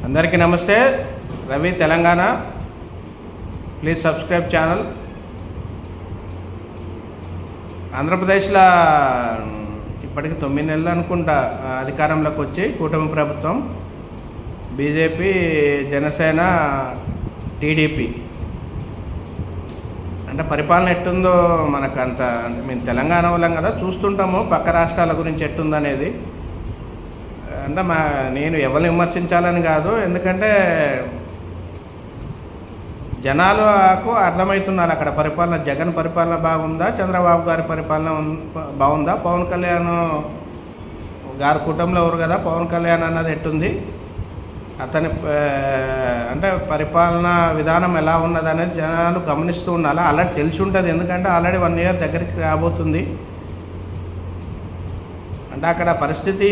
అందరికీ నమస్తే. Ravi Telangana. Please subscribe channel. ఆంధ్రప్రదేశ్లో ఇప్పటికి 9 నెలలు అనుకుంటా అధికారంలోకి వచ్చి కూటమి ప్రభుత్వం, బీజేపీ, జనసేన, టీడీపీ. అంటే పరిపాలన ఎట్టుందో మనకు అంత, మేము తెలంగాణ వాళ్ళం కదా, చూస్తుంటాము పక్క రాష్ట్రాల గురించి ఎట్టుందనేది. అంటే నేను ఎవరిని విమర్శించాలని కాదు, ఎందుకంటే జనాలకు అర్థమవుతున్నారు అక్కడ పరిపాలన. జగన్ పరిపాలన బాగుందా, చంద్రబాబు గారి పరిపాలన బాగుందా, పవన్ కళ్యాణ్ గారి కుటుంబంలో ఎవరు కదా పవన్ కళ్యాణ్ అన్నది ఎట్టుంది, అతని అంటే పరిపాలన విధానం ఎలా ఉన్నది అనేది జనాలు గమనిస్తూ ఉండాలి. ఆల్రెడీ తెలిసి ఉంటుంది, ఎందుకంటే ఆల్రెడీ 1 ఇయర్ దగ్గరికి రాబోతుంది. అంటే అక్కడ పరిస్థితి,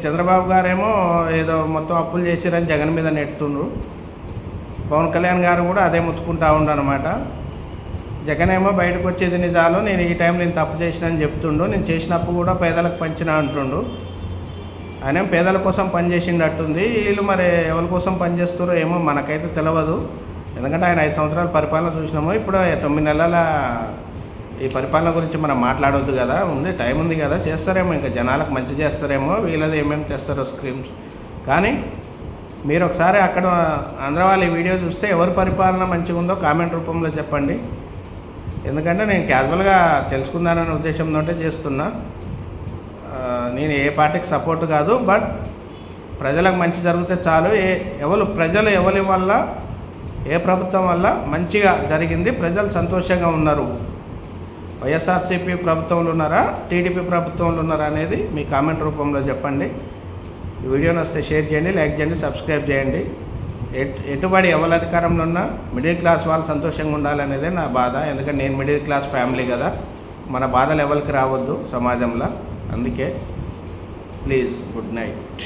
చంద్రబాబు గారేమో ఏదో మొత్తం అప్పులు చేసిరని జగన్ మీద నెట్టుతుండ్రు, పవన్ కళ్యాణ్ గారు కూడా అదే ముత్తుకుంటా ఉండనమాట. జగన్ ఏమో బయటకు వచ్చేది నిజాలు, నేను ఈ టైంలో నేను తప్పు చేసిన అని చెప్తుండు, నేను చేసినప్పు కూడా పేదలకు పంచిన అంటుండు. ఆయన పేదల కోసం పనిచేసిండట్టుంది. వీళ్ళు మరి ఎవరి కోసం పనిచేస్తారో ఏమో మనకైతే తెలియదు, ఎందుకంటే ఆయన 5 సంవత్సరాల పరిపాలన చూసినాము. ఇప్పుడు 9 నెలల ఈ పరిపాలన గురించి మనం మాట్లాడవద్దు కదా, ఉంది టైం ఉంది కదా, చేస్తారేమో, ఇంకా జనాలకు మంచి చేస్తారేమో, వీళ్ళది ఏమేమి చేస్తారో స్క్రీమ్స్. కానీ మీరు ఒకసారి అక్కడ ఆంధ్ర వాళ్ళ వీడియో చూస్తే ఎవరి పరిపాలన మంచిగా ఉందో కామెంట్ రూపంలో చెప్పండి. ఎందుకంటే నేను క్యాజువల్గా తెలుసుకుందాననే ఉద్దేశంతో చేస్తున్నా. నేను ఏ పార్టీకి సపోర్ట్ కాదు, బట్ ప్రజలకు మంచి జరిగితే చాలు. ప్రజలు ఎవరి వల్ల, ఏ ప్రభుత్వం వల్ల మంచిగా జరిగింది, ప్రజలు సంతోషంగా ఉన్నారు, వైఎస్ఆర్సీపీ ప్రభుత్వంలో ఉన్నారా, టీడీపీ ప్రభుత్వంలో ఉన్నారా అనేది మీ కామెంట్ రూపంలో చెప్పండి. ఈ వీడియో నచ్చితే షేర్ చేయండి, లైక్ చేయండి, సబ్స్క్రైబ్ చేయండి. ఎటుబడి ఎవరి అధికారంలో ఉన్నా మిడిల్ క్లాస్ వాళ్ళు సంతోషంగా ఉండాలనేదే నా బాధ. ఎందుకంటే నేను మిడిల్ క్లాస్ ఫ్యామిలీ కదా, మన బాధలు ఎవరికి రావద్దు సమాజంలో. అందుకే ప్లీజ్, గుడ్ నైట్.